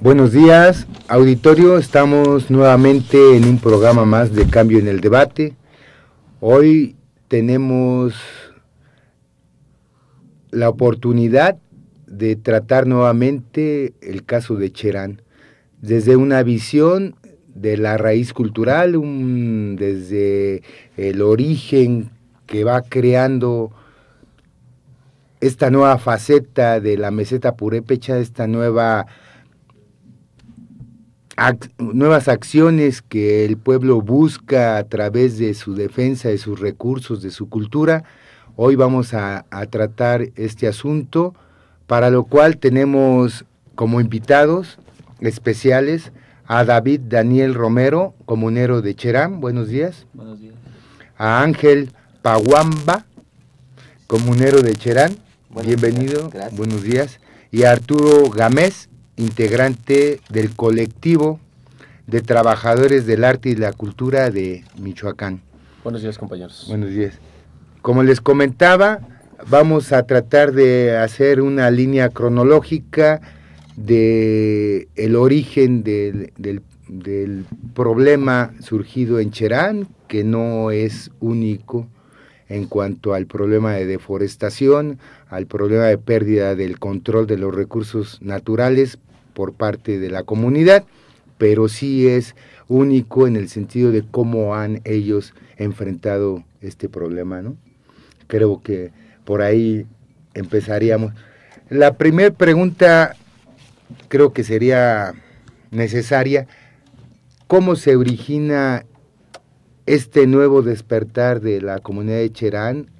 Buenos días, auditorio. Estamos nuevamente en un programa más de Cambio en el Debate. Hoy tenemos la oportunidad de tratar nuevamente el caso de Cherán, desde una visión de la raíz cultural, desde el origen que va creando esta nueva faceta de la meseta purépecha, esta nuevas acciones que el pueblo busca a través de su defensa, de sus recursos, de su cultura. Hoy vamos a tratar este asunto, para lo cual tenemos como invitados especiales a David Daniel Romero, comunero de Cherán. Buenos días. Buenos días. A Ángel Paguamba, comunero de Cherán. Bienvenido. Gracias. Buenos días. Y a Arturo Gámez, integrante del colectivo de trabajadores del arte y la cultura de Michoacán. Buenos días, compañeros. Buenos días. Como les comentaba, vamos a tratar de hacer una línea cronológica de el origen del problema surgido en Cherán, que no es único en cuanto al problema de deforestación, al problema de pérdida del control de los recursos naturales por parte de la comunidad, pero sí es único en el sentido de cómo han ellos enfrentado este problema, ¿no? Creo que por ahí empezaríamos. La primera pregunta creo que sería necesaria: ¿cómo se origina este nuevo despertar de la comunidad de Cherán?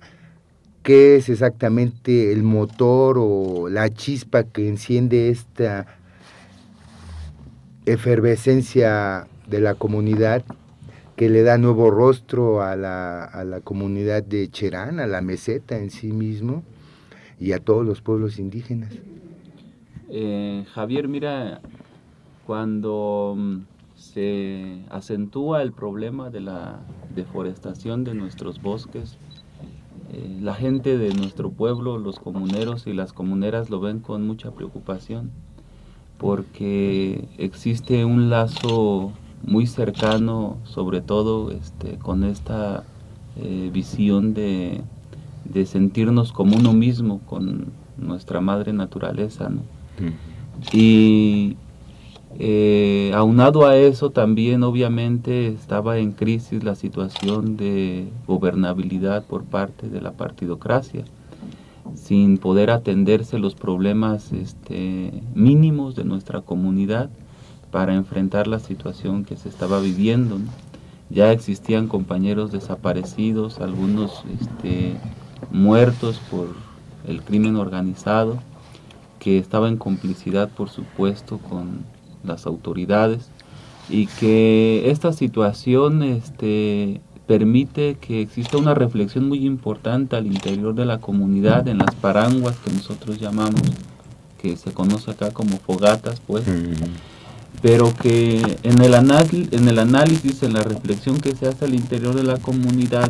¿Qué es exactamente el motor o la chispa que enciende esta efervescencia de la comunidad, que le da nuevo rostro a la comunidad de Cherán, a la meseta en sí mismo y a todos los pueblos indígenas? Javier, mira, cuando se acentúa el problema de la deforestación de nuestros bosques, la gente de nuestro pueblo, los comuneros y las comuneras, lo ven con mucha preocupación, porque existe un lazo muy cercano, sobre todo con esta visión de sentirnos como uno mismo, con nuestra madre naturaleza, ¿no? Y aunado a eso, también obviamente estaba en crisis la situación de gobernabilidad por parte de la partidocracia, sin poder atenderse los problemas mínimos de nuestra comunidad para enfrentar la situación que se estaba viviendo, ¿no? Ya existían compañeros desaparecidos, algunos muertos por el crimen organizado, que estaba en complicidad, por supuesto, con las autoridades, y que esta situación permite que exista una reflexión muy importante al interior de la comunidad, en las paranguas que nosotros llamamos, que se conoce acá como fogatas, pues, pero que en el análisis, en la reflexión que se hace al interior de la comunidad,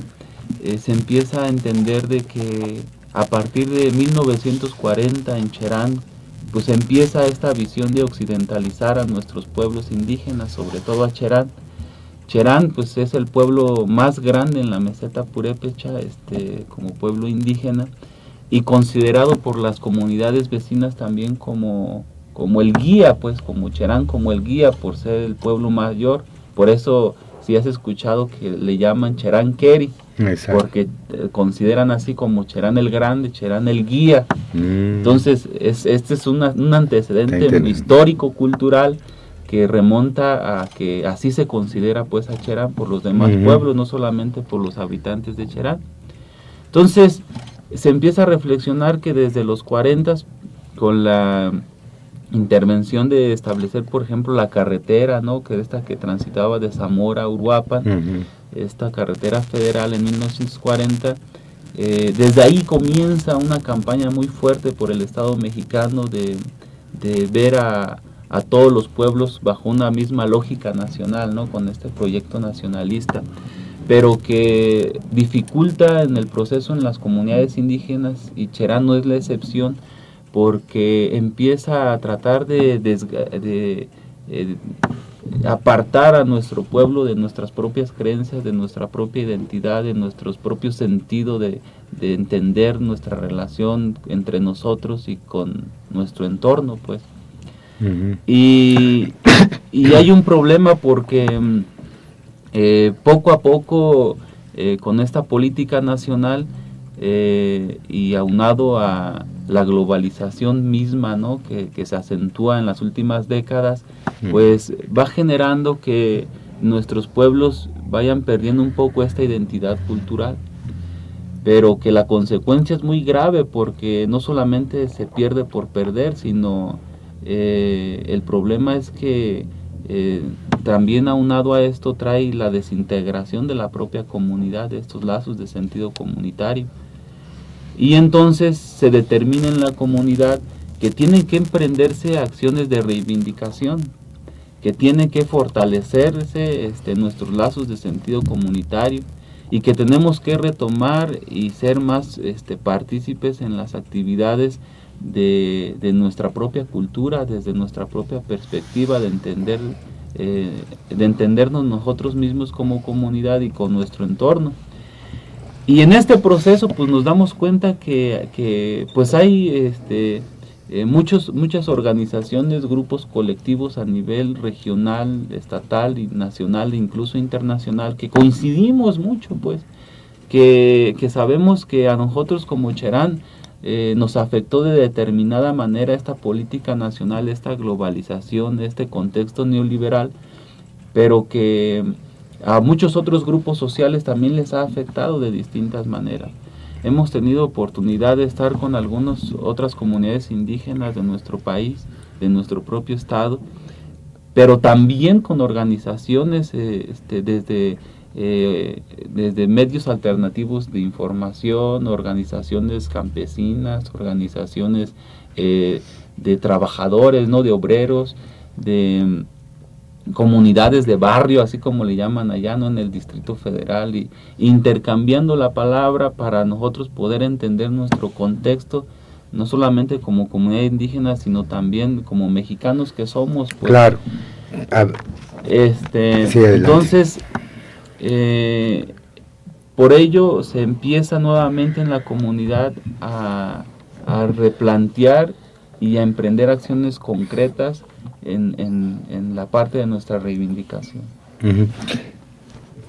se empieza a entender de que a partir de 1940 en Cherán, pues empieza esta visión de occidentalizar a nuestros pueblos indígenas, sobre todo a Cherán. Cherán, pues, es el pueblo más grande en la meseta purépecha, como pueblo indígena, y considerado por las comunidades vecinas también como el guía, pues, como Cherán, como el guía, por ser el pueblo mayor. Por eso, si has escuchado que le llaman Cherán Keri, porque consideran así como Cherán el Grande, Cherán el Guía. Entonces, este es un antecedente histórico, cultural, que remonta a que así se considera, pues, a Cherán por los demás pueblos, no solamente por los habitantes de Cherán. Entonces, se empieza a reflexionar que desde los 40, con la intervención de establecer, por ejemplo, la carretera, ¿no?, que transitaba de Zamora a Uruapan, esta carretera federal en 1940, desde ahí comienza una campaña muy fuerte por el Estado mexicano de ver a todos los pueblos bajo una misma lógica nacional, ¿no?, con este proyecto nacionalista, pero que dificulta en el proceso en las comunidades indígenas, y Cherán no es la excepción, porque empieza a tratar de apartar a nuestro pueblo de nuestras propias creencias, de nuestra propia identidad, de nuestros propios sentidos de entender nuestra relación entre nosotros y con nuestro entorno, pues. Y hay un problema porque poco a poco con esta política nacional y aunado a la globalización misma, ¿no? que se acentúa en las últimas décadas, pues va generando que nuestros pueblos vayan perdiendo un poco esta identidad cultural, pero que la consecuencia es muy grave porque no solamente se pierde por perder, sino el problema es que también aunado a esto trae la desintegración de la propia comunidad, de estos lazos de sentido comunitario. Y entonces se determina en la comunidad que tienen que emprenderse acciones de reivindicación, que tienen que fortalecerse nuestros lazos de sentido comunitario y que tenemos que retomar y ser más partícipes en las actividades de nuestra propia cultura, desde nuestra propia perspectiva de entendernos nosotros mismos como comunidad y con nuestro entorno. Y en este proceso pues nos damos cuenta que pues hay muchas organizaciones, grupos colectivos a nivel regional, estatal y nacional e incluso internacional que coincidimos mucho, pues que sabemos que a nosotros como Cherán nos afectó de determinada manera esta política nacional, esta globalización, este contexto neoliberal, pero que a muchos otros grupos sociales también les ha afectado de distintas maneras. Hemos tenido oportunidad de estar con algunas otras comunidades indígenas de nuestro país, de nuestro propio estado, pero también con organizaciones desde medios alternativos de información, organizaciones campesinas, organizaciones de trabajadores, ¿no? De obreros, de comunidades de barrio, así como le llaman allá, ¿no? En el Distrito Federal, y intercambiando la palabra para nosotros poder entender nuestro contexto, no solamente como comunidad indígena, sino también como mexicanos que somos, pues. Claro. Sí, entonces, por ello se empieza nuevamente en la comunidad a replantear y a emprender acciones concretas en la parte de nuestra reivindicación.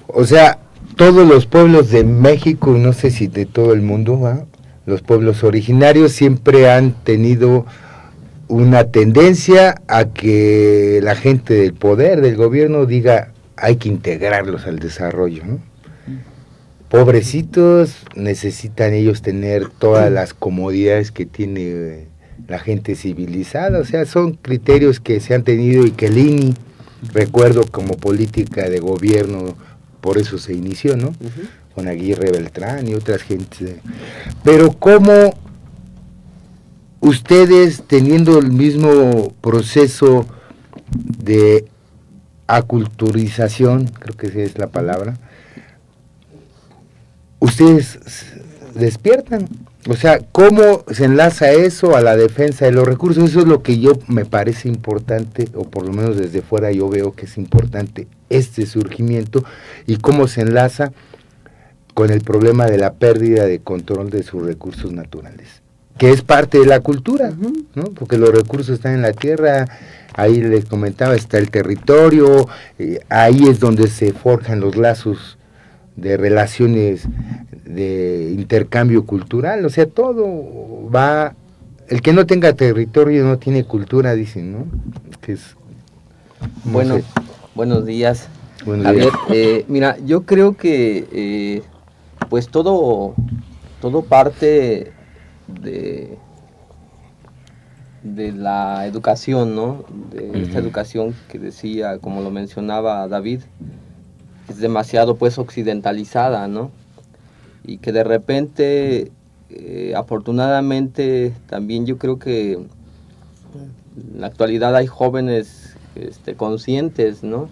O sea, todos los pueblos de México, no sé si de todo el mundo, ¿va? Los pueblos originarios siempre han tenido una tendencia a que la gente del poder, del gobierno, diga hay que integrarlos al desarrollo, ¿no? Pobrecitos, necesitan ellos tener todas las comodidades que tiene la gente civilizada, o sea, son criterios que se han tenido y que el INI, recuerdo como política de gobierno, por eso se inició, ¿no? Con Aguirre Beltrán y otras gentes. Pero ¿cómo ustedes, teniendo el mismo proceso de aculturización, creo que esa es la palabra, ustedes despiertan? O sea, ¿cómo se enlaza eso a la defensa de los recursos? Eso es lo que yo me parece importante, o por lo menos desde fuera yo veo que es importante este surgimiento, y cómo se enlaza con el problema de la pérdida de control de sus recursos naturales, que es parte de la cultura, ¿no? Porque los recursos están en la tierra, ahí les comentaba, está el territorio, ahí es donde se forjan los lazos de relaciones de intercambio cultural, o sea, todo va, el que no tenga territorio no tiene cultura, dicen, ¿no? Que es, bueno, sé. Buenos días. Buenos días. Mira, yo creo que pues todo parte de la educación, ¿no? De esta educación que decía, como lo mencionaba David, es demasiado pues occidentalizada, ¿no? Y que de repente, afortunadamente, también yo creo que en la actualidad hay jóvenes conscientes, ¿no?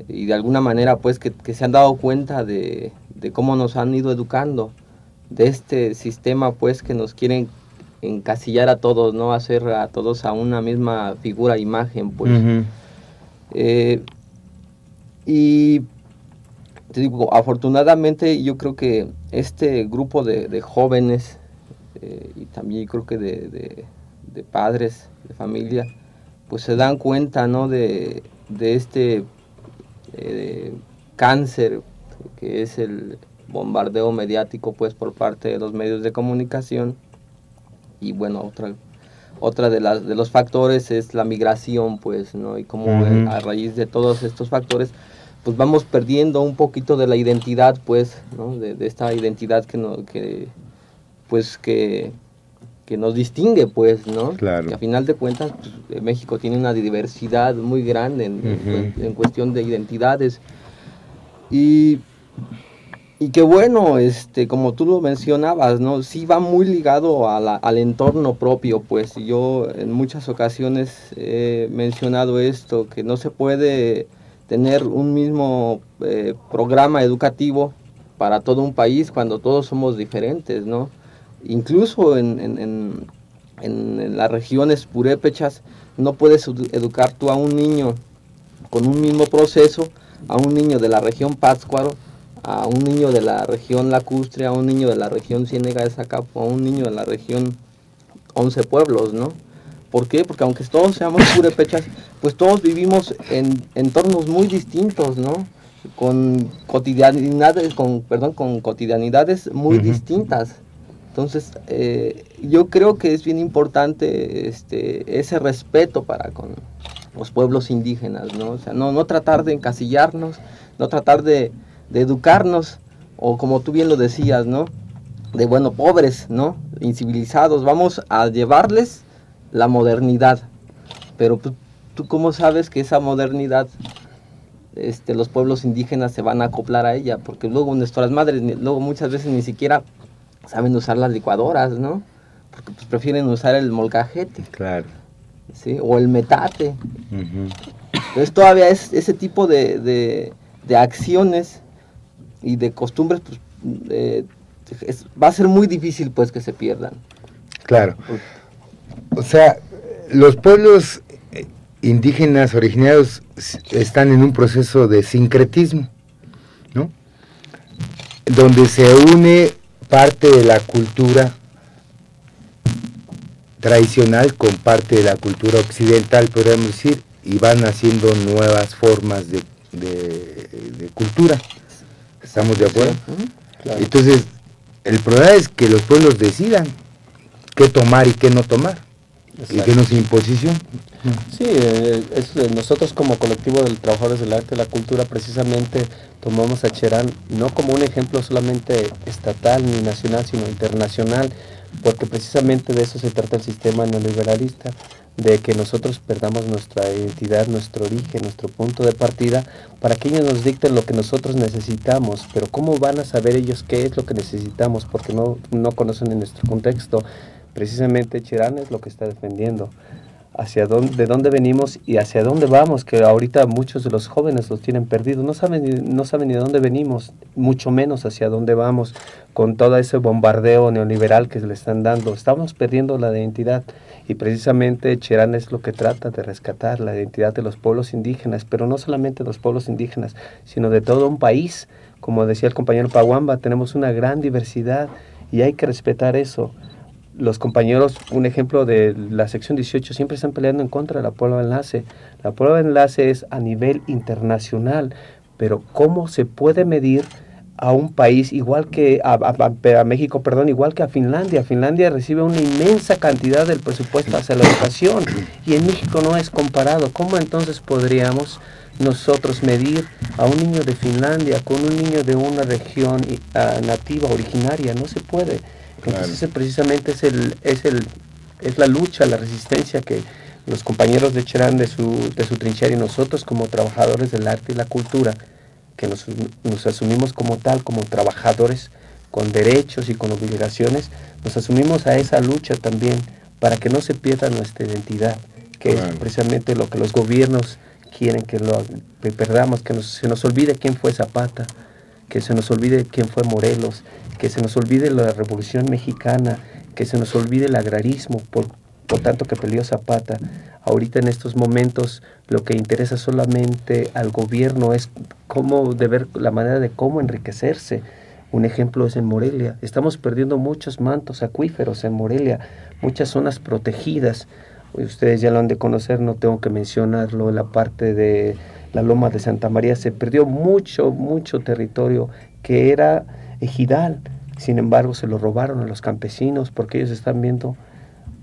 Y de alguna manera pues que se han dado cuenta de cómo nos han ido educando, de este sistema pues que nos quieren encasillar a todos, ¿no? Hacer a todos a una misma figura, imagen, pues. Y te digo, afortunadamente yo creo que este grupo de jóvenes y también creo que de padres, de familia, pues se dan cuenta, ¿no? de este cáncer que es el bombardeo mediático, pues, por parte de los medios de comunicación. Y bueno, otra de los factores es la migración, pues, ¿no? Y como a raíz de todos estos factores, pues vamos perdiendo un poquito de la identidad, pues, ¿no? De esta identidad que nos distingue, pues, ¿no? Claro. Que a final de cuentas, pues, México tiene una diversidad muy grande en cuestión de identidades. Y que bueno, como tú lo mencionabas, ¿no? Sí va muy ligado al entorno propio, pues. Yo en muchas ocasiones he mencionado esto, que no se puede tener un mismo programa educativo para todo un país cuando todos somos diferentes, ¿no? Incluso en las regiones purépechas no puedes educar tú a un niño con un mismo proceso, a un niño de la región Pátzcuaro, a un niño de la región Lacustre, a un niño de la región Ciénega de Zacapo, a un niño de la región 11 Pueblos, ¿no? ¿Por qué? Porque aunque todos seamos purépechas, pues todos vivimos en entornos muy distintos, ¿no? Con cotidianidades muy distintas. Entonces, yo creo que es bien importante ese respeto para con los pueblos indígenas, ¿no? O sea, no tratar de encasillarnos, no tratar de educarnos, o como tú bien lo decías, ¿no? De, bueno, pobres, ¿no? Incivilizados, vamos a llevarles la modernidad. Pero pues, ¿tú cómo sabes que esa modernidad los pueblos indígenas se van a acoplar a ella? Porque luego nuestras madres, luego muchas veces ni siquiera saben usar las licuadoras, ¿no? Porque pues prefieren usar el molcajete. Claro. ¿Sí? O el metate. Entonces todavía ese tipo de acciones y de costumbres, pues, va a ser muy difícil, pues, que se pierdan. Claro. O sea, los pueblos indígenas originarios están en un proceso de sincretismo, ¿no? Donde se une parte de la cultura tradicional con parte de la cultura occidental, podríamos decir, y van haciendo nuevas formas de cultura. ¿Estamos de acuerdo? Claro. Entonces, el problema es que los pueblos decidan qué tomar y qué no tomar. Exacto. Y qué no es imposición. Sí, nosotros como colectivo de trabajadores del arte y la cultura precisamente tomamos a Cherán no como un ejemplo solamente estatal ni nacional, sino internacional, porque precisamente de eso se trata el sistema neoliberalista, de que nosotros perdamos nuestra identidad, nuestro origen, nuestro punto de partida, para que ellos nos dicten lo que nosotros necesitamos. Pero ¿cómo van a saber ellos qué es lo que necesitamos? Porque no conocen en nuestro contexto. Precisamente Cherán es lo que está defendiendo, de dónde venimos y hacia dónde vamos, que ahorita muchos de los jóvenes los tienen perdidos, no saben ni de dónde venimos, mucho menos hacia dónde vamos, con todo ese bombardeo neoliberal que le están dando. Estamos perdiendo la identidad, y precisamente Cherán es lo que trata de rescatar la identidad de los pueblos indígenas, pero no solamente de los pueblos indígenas, sino de todo un país. Como decía el compañero Paguamba, tenemos una gran diversidad y hay que respetar eso. Los compañeros, un ejemplo de la sección 18, siempre están peleando en contra de la prueba de enlace. La prueba de enlace es a nivel internacional, pero ¿cómo se puede medir a un país igual que a México, igual que a Finlandia? Finlandia recibe una inmensa cantidad del presupuesto hacia la educación y en México no es comparado. ¿Cómo entonces podríamos nosotros medir a un niño de Finlandia con un niño de una región nativa, originaria? No se puede. Entonces claro. Precisamente es la lucha, la resistencia que los compañeros de Cherán de su trinchera y nosotros como trabajadores del arte y la cultura, que nos asumimos como tal, como trabajadores con derechos y con obligaciones, nos asumimos a esa lucha también para que no se pierda nuestra identidad, que es precisamente lo que los gobiernos quieren que perdamos, que se nos olvide quién fue Zapata, que se nos olvide quién fue Morelos, que se nos olvide la Revolución Mexicana, que se nos olvide el agrarismo, por tanto que peleó Zapata. Ahorita en estos momentos lo que interesa solamente al gobierno es cómo, de ver la manera de cómo enriquecerse. Un ejemplo es en Morelia. Estamos perdiendo muchos mantos acuíferos en Morelia, muchas zonas protegidas. Ustedes ya lo han de conocer, no tengo que mencionarlo, en la parte de la Loma de Santa María se perdió mucho territorio que era ejidal. Sin embargo, se lo robaron a los campesinos porque ellos están viendo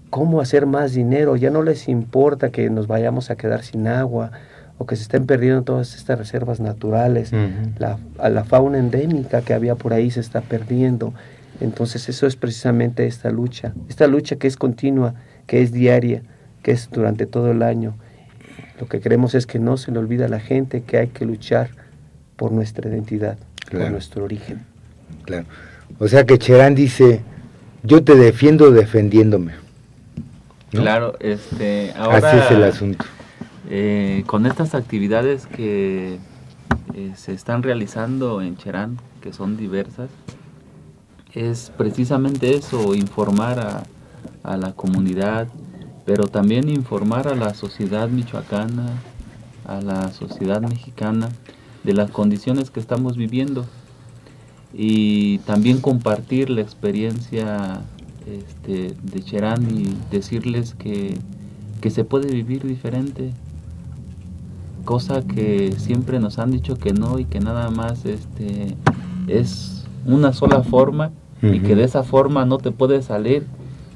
cómo hacer más dinero. Ya no les importa que nos vayamos a quedar sin agua o que se estén perdiendo todas estas reservas naturales. La fauna endémica que había por ahí se está perdiendo. Entonces eso es precisamente esta lucha que es continua, que es diaria, que es durante todo el año. Lo que queremos es que no se le olvide a la gente que hay que luchar por nuestra identidad, por nuestro origen. Claro. O sea que Cherán dice, yo te defiendo defendiéndome, ¿no? Claro, ahora... Así es el asunto. Con estas actividades que se están realizando en Cherán, que son diversas, es precisamente eso, informar a la comunidad, pero también informar a la sociedad michoacana, a la sociedad mexicana, de las condiciones que estamos viviendo, y también compartir la experiencia de Cherán y decirles que se puede vivir diferente, cosa que siempre nos han dicho que no, y que nada más es una sola forma, y que de esa forma no te puedes salir.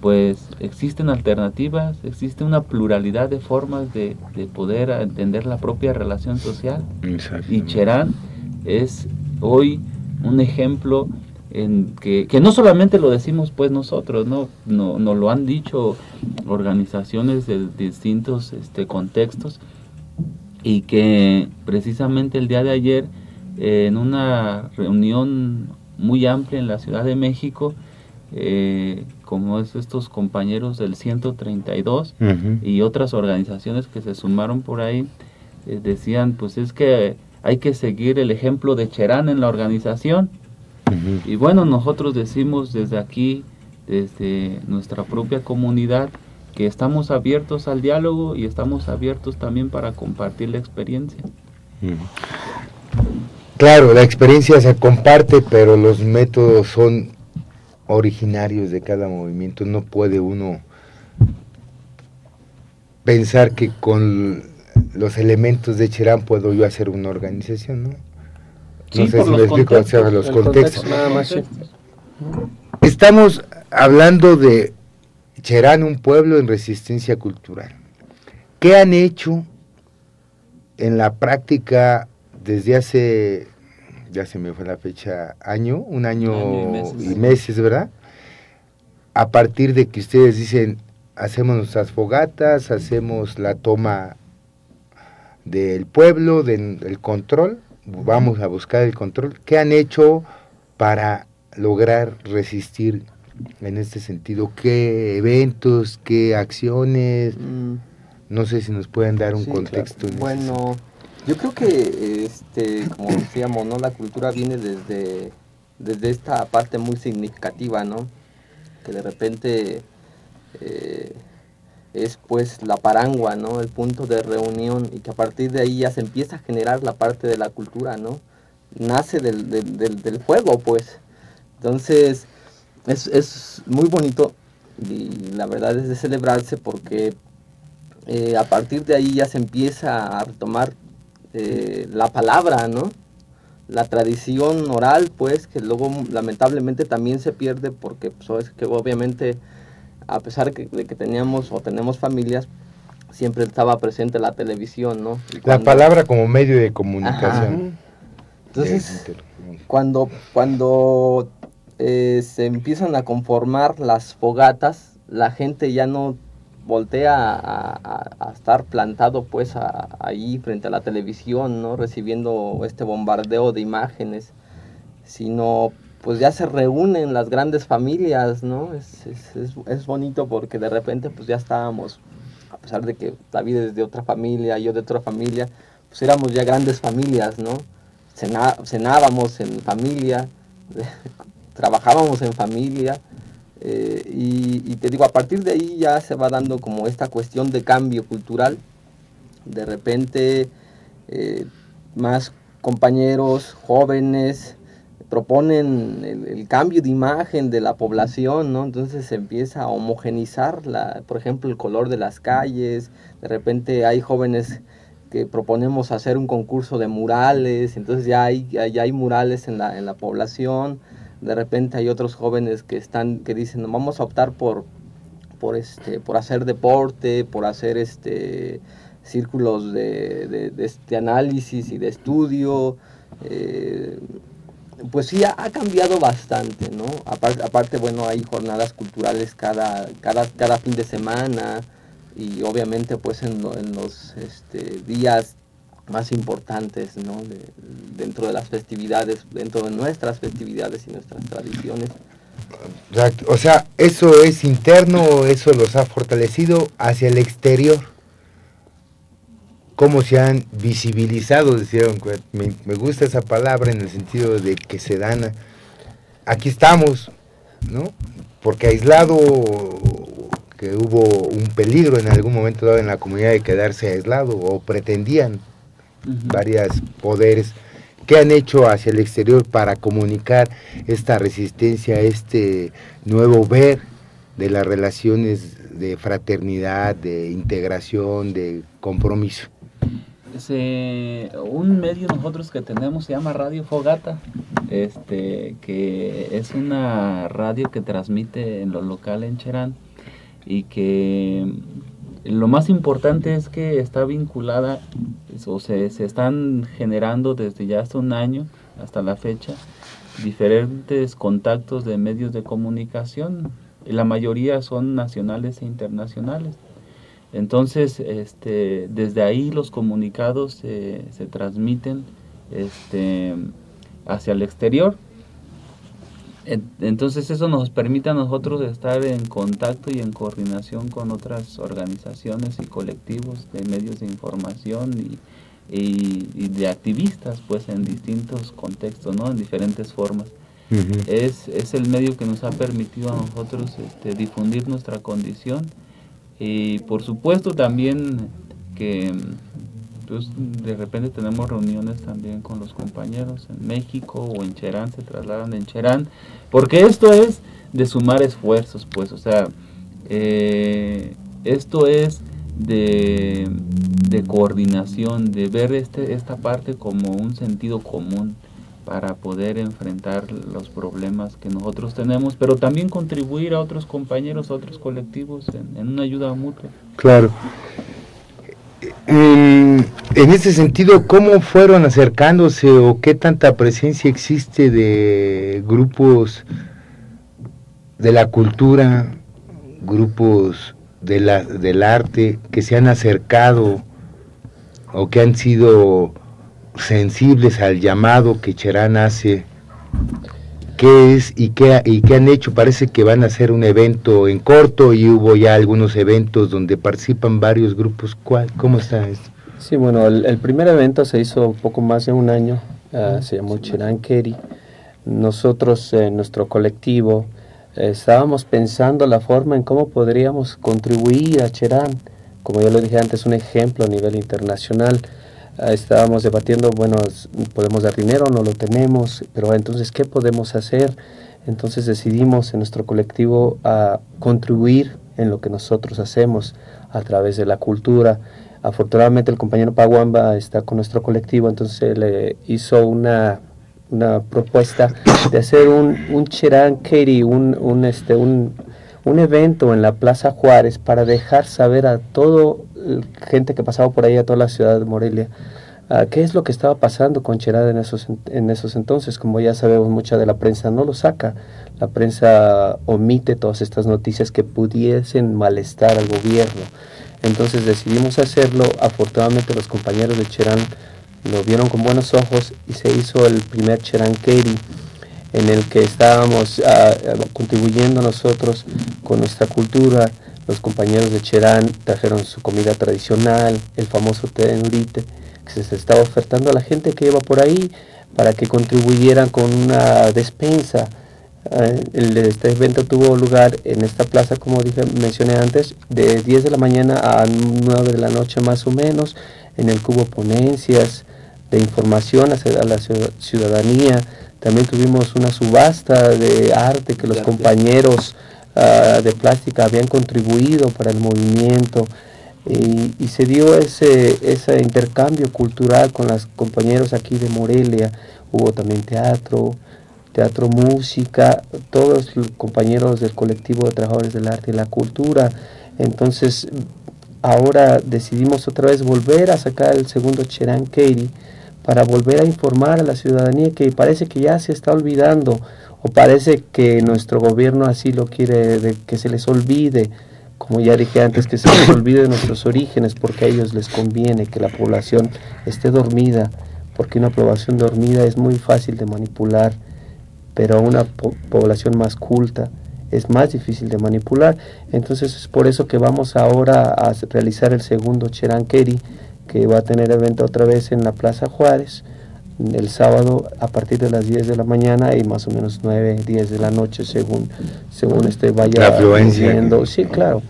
Pues existen alternativas, existe una pluralidad de formas de poder entender la propia relación social. Y Cherán es hoy un ejemplo en que no solamente lo decimos pues nosotros, no lo han dicho organizaciones de distintos contextos, y que precisamente el día de ayer, en una reunión muy amplia en la Ciudad de México, como estos compañeros del 132 y otras organizaciones que se sumaron por ahí, decían, pues es que hay que seguir el ejemplo de Cherán en la organización. Y bueno, nosotros decimos desde aquí, desde nuestra propia comunidad, que estamos abiertos al diálogo y estamos abiertos también para compartir la experiencia. Claro, la experiencia se comparte, pero los métodos son originarios de cada movimiento. No puede uno pensar que con los elementos de Cherán puedo yo hacer una organización, ¿no? Sí, no sé si me explico, o sea, los contextos. Nada más, sí. Estamos hablando de Cherán, un pueblo en resistencia cultural. ¿Qué han hecho en la práctica desde hace, ya se me fue la fecha, un año y meses, ¿verdad? A partir de que ustedes dicen, hacemos nuestras fogatas, hacemos la toma del pueblo, del control, vamos a buscar el control. ¿Qué han hecho para lograr resistir en este sentido? ¿Qué eventos, qué acciones? No sé si nos pueden dar un contexto. Claro. Bueno, yo creo que, como decíamos, ¿no? La cultura viene desde esta parte muy significativa, ¿no? Que de repente es pues la parangua, ¿no? El punto de reunión, y que a partir de ahí ya se empieza a generar la parte de la cultura, ¿no? Nace del fuego, pues. Entonces, es muy bonito, y la verdad es de celebrarse, porque a partir de ahí ya se empieza a retomar la palabra, ¿no? La tradición oral, pues, que luego lamentablemente también se pierde, porque pues, es que obviamente, a pesar de que teníamos o tenemos familias, siempre estaba presente la televisión, ¿no? La palabra como medio de comunicación. Ajá. Entonces, cuando se empiezan a conformar las fogatas, la gente ya no voltea a estar plantado pues ahí frente a la televisión, ¿no? Recibiendo este bombardeo de imágenes, sino pues ya se reúnen las grandes familias, ¿no? Es bonito, porque de repente pues ya estábamos, a pesar de que David es de otra familia, yo de otra familia, pues éramos ya grandes familias, ¿no? Cenábamos en familia, trabajábamos en familia, Y te digo, a partir de ahí ya se va dando como esta cuestión de cambio cultural. De repente más compañeros jóvenes proponen el cambio de imagen de la población, ¿no? Entonces se empieza a homogenizar, por ejemplo, el color de las calles. De repente hay jóvenes que proponemos hacer un concurso de murales, entonces ya hay murales en la población. De repente hay otros jóvenes que dicen, no, vamos a optar por hacer deporte, por hacer círculos de análisis y de estudio. Pues sí, ha cambiado bastante, ¿no? Aparte, bueno, hay jornadas culturales cada fin de semana, y obviamente pues en los días más importantes, ¿no? Dentro de las festividades, dentro de nuestras festividades y nuestras tradiciones. O sea, ¿eso es interno, eso los ha fortalecido hacia el exterior? ¿Cómo se han visibilizado? Decían, me gusta esa palabra en el sentido de que se dan, aquí estamos, ¿no? Porque aislado, que hubo un peligro en algún momento dado en la comunidad de quedarse aislado, o pretendían varios poderes. ¿Qué han hecho hacia el exterior para comunicar esta resistencia, este nuevo ver de las relaciones de fraternidad, de integración, de compromiso? Un medio nosotros que tenemos se llama Radio Fogata, que es una radio que transmite en lo local en Cherán, y que lo más importante es que está vinculada, o se están generando desde ya hasta un año, hasta la fecha, diferentes contactos de medios de comunicación, y la mayoría son nacionales e internacionales. Entonces, desde ahí los comunicados se transmiten hacia el exterior. Entonces eso nos permite a nosotros estar en contacto y en coordinación con otras organizaciones y colectivos de medios de información y de activistas, pues, en distintos contextos, ¿no? En diferentes formas. Es el medio que nos ha permitido a nosotros difundir nuestra condición. Y por supuesto también que pues, de repente tenemos reuniones también con los compañeros en México o en Cherán, se trasladan en Cherán, porque esto es de sumar esfuerzos, pues, o sea, esto es de coordinación, de ver esta parte como un sentido común para poder enfrentar los problemas que nosotros tenemos, pero también contribuir a otros compañeros, a otros colectivos en una ayuda mutua. Claro. En ese sentido, ¿cómo fueron acercándose o qué tanta presencia existe de grupos de la cultura, grupos del arte que se han acercado o que han sido sensibles al llamado que Cherán hace? ¿Qué es y qué han hecho? Parece que van a hacer un evento en corto y hubo ya algunos eventos donde participan varios grupos. ¿Cómo está esto? Sí, bueno, el primer evento se hizo un poco más de un año, se llamó Cherán Keri. Nosotros, en nuestro colectivo, estábamos pensando la forma en cómo podríamos contribuir a Cherán, como ya lo dije antes, un ejemplo a nivel internacional. Estábamos debatiendo, bueno, podemos dar dinero, no lo tenemos, pero entonces, ¿qué podemos hacer? Entonces decidimos en nuestro colectivo a contribuir en lo que nosotros hacemos a través de la cultura. Afortunadamente el compañero Paguamba está con nuestro colectivo, entonces le hizo una propuesta de hacer un Cherán Keri, un evento en la Plaza Juárez para dejar saber a todo gente que pasaba por ahí, a toda la ciudad de Morelia, qué es lo que estaba pasando con Cherán en esos entonces. Como ya sabemos, mucha de la prensa no lo saca, la prensa omite todas estas noticias que pudiesen malestar al gobierno. Entonces decidimos hacerlo. Afortunadamente los compañeros de Cherán lo vieron con buenos ojos y se hizo el primer Cherán Keri, en el que estábamos contribuyendo nosotros con nuestra cultura. Los compañeros de Cherán trajeron su comida tradicional, el famoso té de nurite, que se estaba ofertando a la gente que iba por ahí para que contribuyeran con una despensa Este evento tuvo lugar en esta plaza, como mencioné antes, de 10 de la mañana a 9 de la noche más o menos. En el que hubo ponencias de información a la ciudadanía. También tuvimos una subasta de arte que los compañeros de plástica habían contribuido para el movimiento, y se dio ese intercambio cultural con los compañeros aquí de Morelia. Hubo también teatro, música, todos los compañeros del colectivo de trabajadores del arte y la cultura. Entonces ahora decidimos otra vez volver a sacar el segundo Cherán Keiri para volver a informar a la ciudadanía, que parece que ya se está olvidando, o parece que nuestro gobierno así lo quiere, de que se les olvide, como ya dije antes, que se les olvide de nuestros orígenes, porque a ellos les conviene que la población esté dormida, porque una población dormida es muy fácil de manipular, pero una población más culta es más difícil de manipular. Entonces es por eso que vamos ahora a realizar el segundo Cherán Keiri, que va a tener evento otra vez en la Plaza Juárez, el sábado a partir de las 10 de la mañana y más o menos 9, 10 de la noche, según vaya viendo. Sí, claro.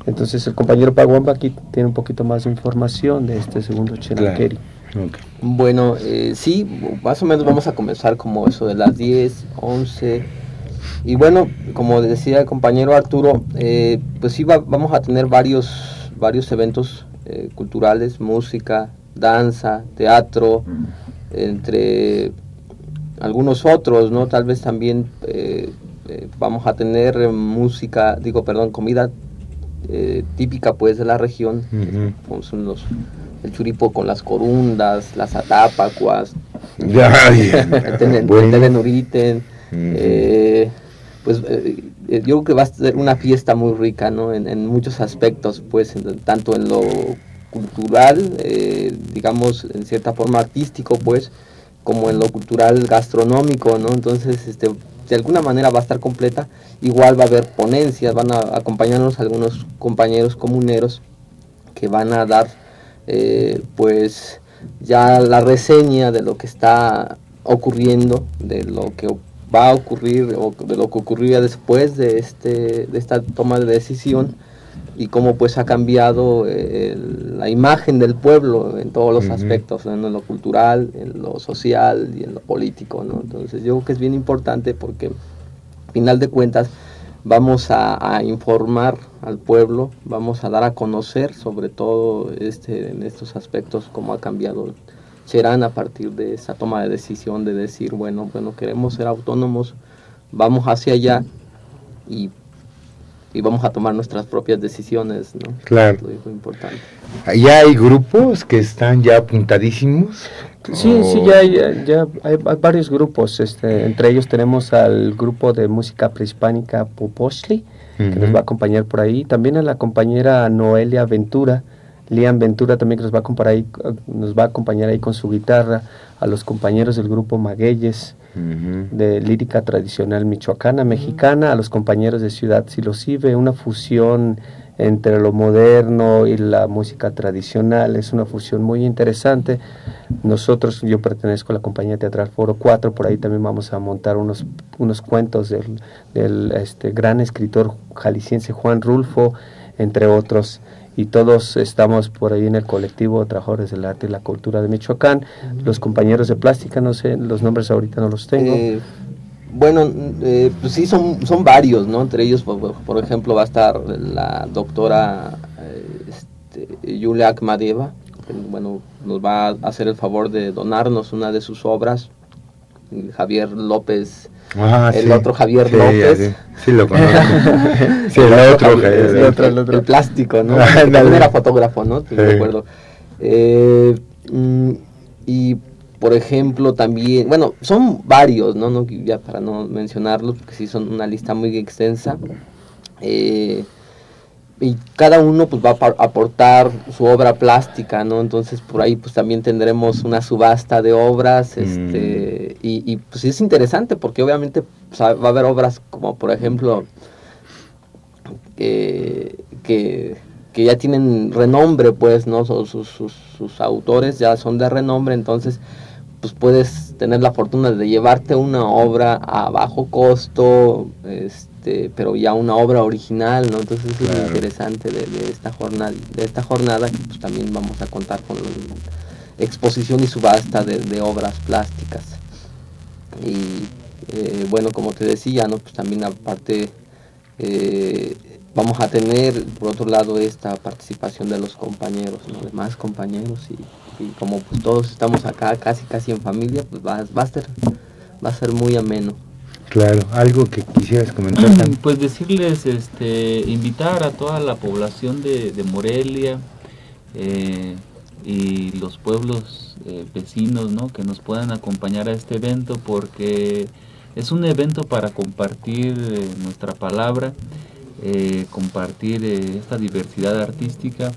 Entonces el compañero Paguamba aquí tiene un poquito más de información de este segundo Cherán Keiri. Okay. Bueno, sí, más o menos vamos a comenzar como eso de las 10, 11, y bueno, como decía el compañero Arturo, pues sí vamos a tener varios eventos culturales, música, danza, teatro, entre algunos otros, ¿no? Tal vez también vamos a tener comida típica pues de la región, como son el churipo con las corundas, las atápacuas, el telenuriten, yo creo que va a ser una fiesta muy rica, ¿no? En muchos aspectos, pues, tanto en lo cultural, digamos, en cierta forma artístico, pues, como en lo cultural gastronómico, ¿no? Entonces, de alguna manera va a estar completa. Igual va a haber ponencias, van a acompañarnos algunos compañeros comuneros que van a dar, pues, ya la reseña de lo que está ocurriendo, de lo que va a ocurrir o de lo que ocurriría después de esta toma de decisión, y cómo pues ha cambiado la imagen del pueblo en todos los aspectos, ¿no? En lo cultural, en lo social y en lo político, ¿no? Entonces yo creo que es bien importante porque al final de cuentas vamos a informar al pueblo, vamos a dar a conocer sobre todo en estos aspectos cómo ha cambiado Cherán a partir de esa toma de decisión de decir, bueno, queremos ser autónomos, vamos hacia allá y vamos a tomar nuestras propias decisiones, ¿no? Claro. Eso es lo importante. ¿Ya hay grupos que están ya apuntadísimos? Sí, ya hay varios grupos, entre ellos tenemos al grupo de música prehispánica Popochtli, que nos va a acompañar por ahí, también a la compañera Noelia Ventura, Lian Ventura también que nos va a acompañar ahí con su guitarra, a los compañeros del grupo Magueyes, de lírica tradicional michoacana, mexicana, a los compañeros de Ciudad Silosive, una fusión entre lo moderno y la música tradicional, es una fusión muy interesante. Yo pertenezco a la compañía teatral Foro 4, por ahí también vamos a montar unos cuentos del gran escritor jalisciense Juan Rulfo, entre otros, y todos estamos por ahí en el colectivo Trabajadores del Arte y la Cultura de Michoacán. Los compañeros de plástica, no sé, los nombres ahorita no los tengo. Pues sí, son varios, ¿no? Entre ellos, por ejemplo, va a estar la doctora Yulia Akhmadeva, que, nos va a hacer el favor de donarnos una de sus obras. Javier López, otro Javier López. Sí, lo conozco. Sí, el otro. El plástico, ¿no? También era fotógrafo, ¿no? Sí. Me acuerdo. Y por ejemplo también, son varios, ¿no? Ya para no mencionarlos, porque sí son una lista muy extensa. Y cada uno pues va a aportar su obra plástica, ¿no? Entonces por ahí pues también tendremos una subasta de obras, y pues es interesante porque obviamente pues, va a haber obras como por ejemplo que ya tienen renombre, pues, ¿no? Sus autores ya son de renombre, entonces pues puedes tener la fortuna de llevarte una obra a bajo costo, pero ya una obra original, ¿no? Entonces eso es lo interesante de esta jornada, que pues también vamos a contar con exposición y subasta de obras plásticas. Y bueno, como te decía, ¿no? Pues también aparte vamos a tener, por otro lado, esta participación de los compañeros, ¿no? De más compañeros, y como pues todos estamos acá casi en familia, pues va a ser muy ameno. Claro, algo que quisieras comentar. Pues decirles, invitar a toda la población de Morelia y los pueblos vecinos, ¿no? Que nos puedan acompañar a este evento, porque es un evento para compartir nuestra palabra, compartir esta diversidad artística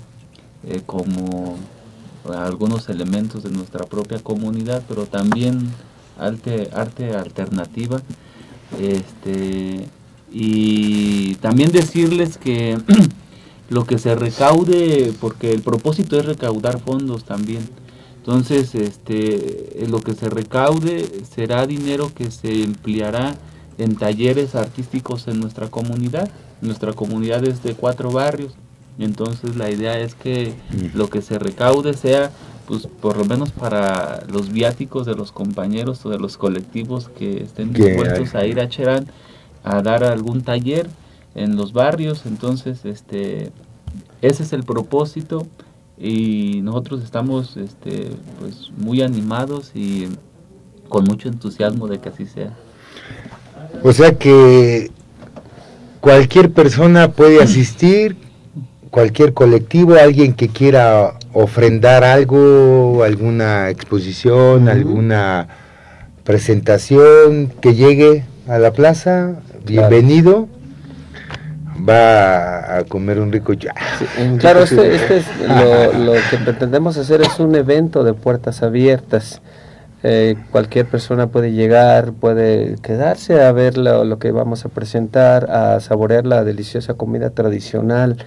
como algunos elementos de nuestra propia comunidad, pero también arte alternativa. Y también decirles que lo que se recaude, porque el propósito es recaudar fondos también, entonces lo que se recaude será dinero que se empleará en talleres artísticos en nuestra comunidad. Nuestra comunidad es de 4 barrios, entonces la idea es que lo que se recaude sea, pues, por lo menos para los viáticos de los compañeros o de los colectivos que estén dispuestos a ir a Cherán a dar algún taller en los barrios. Entonces ese es el propósito, y nosotros estamos pues muy animados y con mucho entusiasmo de que así sea. O sea que cualquier persona puede asistir, cualquier colectivo, alguien que quiera ofrendar algo, alguna exposición, alguna presentación, que llegue a la plaza, bienvenido, va a comer un rico ya. Sí, claro, es lo que pretendemos hacer, es un evento de puertas abiertas. Cualquier persona puede llegar, puede quedarse a ver lo que vamos a presentar, a saborear la deliciosa comida tradicional,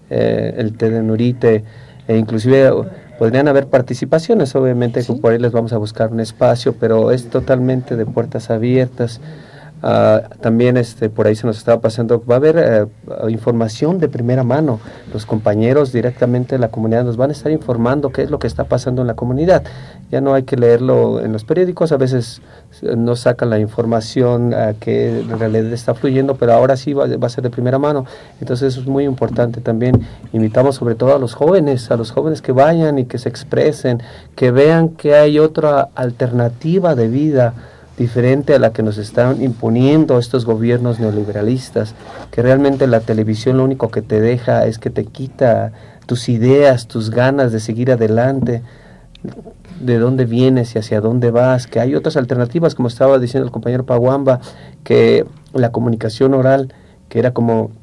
el té de nurite, e inclusive podrían haber participaciones, obviamente. ¿Sí? Por ahí les vamos a buscar un espacio, pero es totalmente de puertas abiertas. También por ahí se nos estaba pasando, va a haber información de primera mano. Los compañeros directamente de la comunidad nos van a estar informando qué es lo que está pasando en la comunidad. Ya no hay que leerlo en los periódicos, a veces no sacan la información que en realidad está fluyendo, pero ahora sí va a ser de primera mano. Entonces eso es muy importante. También invitamos sobre todo a los jóvenes que vayan y que se expresen, que vean que hay otra alternativa de vida diferente a la que nos están imponiendo estos gobiernos neoliberalistas, que realmente la televisión lo único que te deja es que te quita tus ideas, tus ganas de seguir adelante, de dónde vienes y hacia dónde vas, que hay otras alternativas, como estaba diciendo el compañero Paguamba, que la comunicación oral, que era como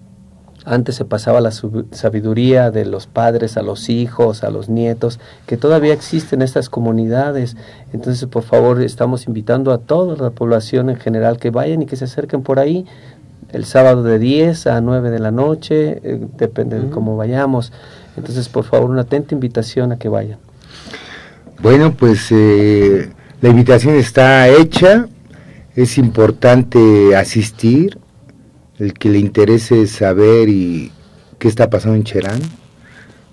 antes se pasaba la sabiduría de los padres a los hijos, a los nietos, que todavía existen estas comunidades. Entonces, por favor, estamos invitando a toda la población en general que vayan y que se acerquen por ahí el sábado de 10 a 9 de la noche, depende de cómo vayamos. Entonces, por favor, una atenta invitación a que vayan. Bueno, pues la invitación está hecha, es importante asistir. El que le interese saber y qué está pasando en Cherán,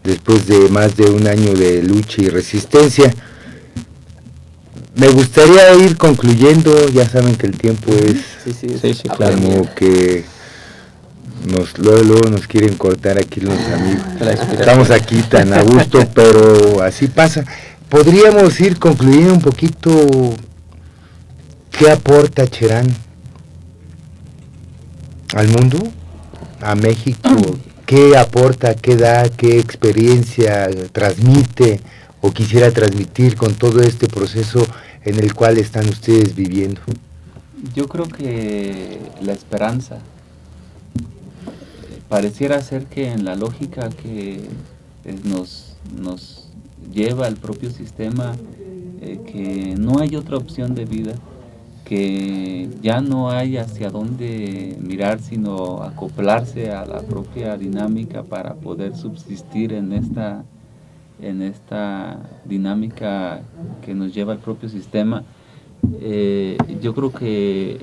después de más de un año de lucha y resistencia. Me gustaría ir concluyendo, ya saben que el tiempo es sí, claro, como que luego nos quieren cortar aquí los amigos. Estamos aquí tan a gusto, pero así pasa. Podríamos ir concluyendo un poquito qué aporta Cherán al mundo, a México, qué aporta, qué da, qué experiencia transmite o quisiera transmitir con todo este proceso en el cual están ustedes viviendo. Yo creo que la esperanza. Pareciera ser que en la lógica que nos lleva al propio sistema, que no hay otra opción de vida, que ya no hay hacia dónde mirar, sino acoplarse a la propia dinámica para poder subsistir en en esta dinámica que nos lleva el propio sistema. Yo creo que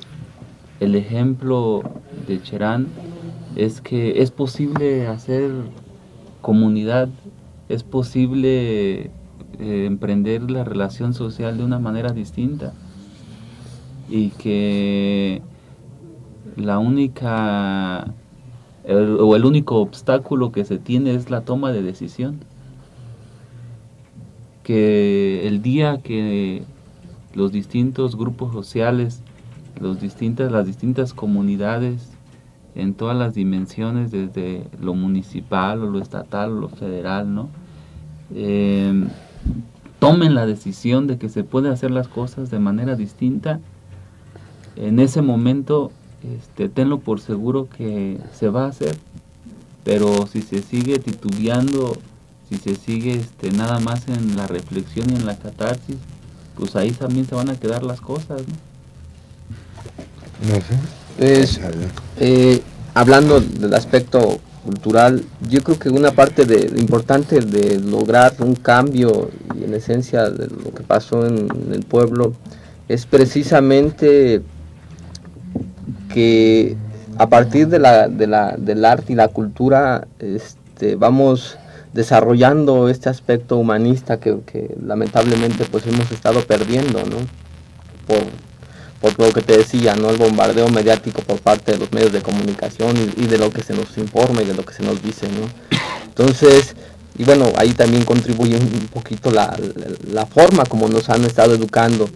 el ejemplo de Cherán es que es posible hacer comunidad, es posible emprender la relación social de una manera distinta, y que la única el único obstáculo que se tiene es la toma de decisión. Que el día que los distintos grupos sociales, las distintas comunidades en todas las dimensiones, desde lo municipal o lo estatal o lo federal, ¿no? Tomen la decisión de que se puede hacer las cosas de manera distinta, en ese momento tenlo por seguro que se va a hacer. Pero si se sigue titubeando, si se sigue nada más en la reflexión y en la catarsis, pues ahí también se van a quedar las cosas, ¿no? No sé. Hablando del aspecto cultural, yo creo que una parte importante de lograr un cambio, y en esencia de lo que pasó en el pueblo, es precisamente que a partir del arte y la cultura vamos desarrollando este aspecto humanista que lamentablemente pues hemos estado perdiendo, ¿no? Por lo que te decía, ¿no? El bombardeo mediático por parte de los medios de comunicación y de lo que se nos informa y de lo que se nos dice, ¿no? Entonces, y bueno, ahí también contribuye un poquito la forma como nos han estado educando.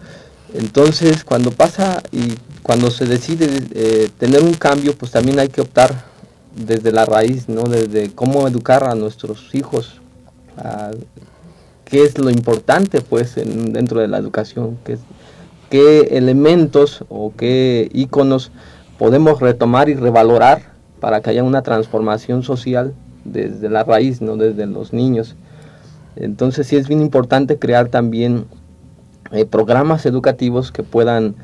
Entonces, cuando pasa y cuando se decide tener un cambio, pues también hay que optar desde la raíz, ¿no? Desde cómo educar a nuestros hijos, qué es lo importante, pues, dentro de la educación, qué elementos o qué íconos podemos retomar y revalorar para que haya una transformación social desde la raíz, ¿no? Desde los niños. Entonces sí es bien importante crear también programas educativos que puedan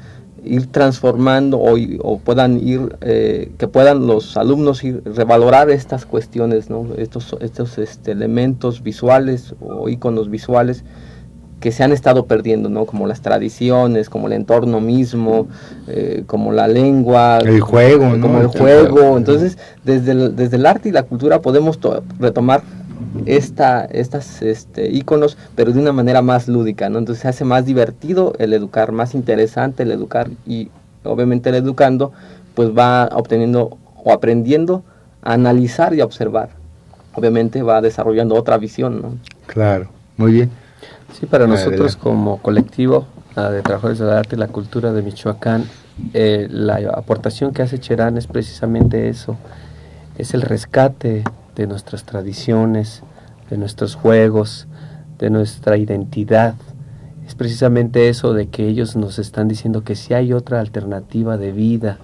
ir transformando o puedan ir, que puedan los alumnos ir revalorar estas cuestiones, ¿no? Estos elementos visuales o íconos visuales que se han estado perdiendo, ¿no? Como las tradiciones, como el entorno mismo, como la lengua, el juego, como ¿no? el juego. Entonces, desde el arte y la cultura podemos retomar estas íconos, pero de una manera más lúdica, ¿no? Entonces se hace más divertido el educar, más interesante el educar, y obviamente el educando pues va obteniendo o aprendiendo a analizar y a observar. Obviamente va desarrollando otra visión, ¿no? Claro, muy bien. Sí, para nosotros como colectivo de trabajadores del arte y la cultura de Michoacán, la aportación que hace Cherán es precisamente eso, es el rescate de nuestras tradiciones, de nuestros juegos, de nuestra identidad. Es precisamente eso de que ellos nos están diciendo que si hay otra alternativa de vida,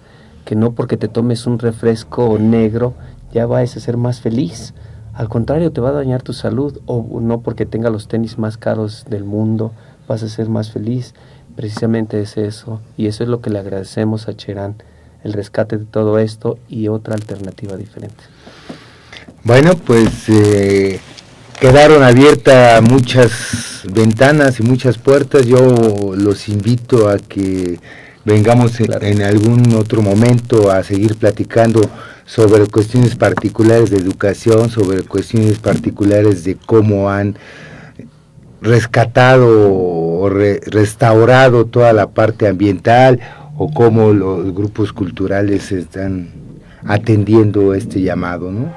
que no porque te tomes un refresco negro ya vas a ser más feliz. Al contrario, te va a dañar tu salud, o no porque tenga los tenis más caros del mundo vas a ser más feliz. Precisamente es eso, y eso es lo que le agradecemos a Cherán, el rescate de todo esto y otra alternativa diferente. Bueno, pues quedaron abiertas muchas ventanas y muchas puertas. Yo los invito a que vengamos en algún otro momento a seguir platicando sobre cuestiones particulares de educación, sobre cuestiones particulares de cómo han rescatado o restaurado toda la parte ambiental, o cómo los grupos culturales están atendiendo este llamado, ¿no?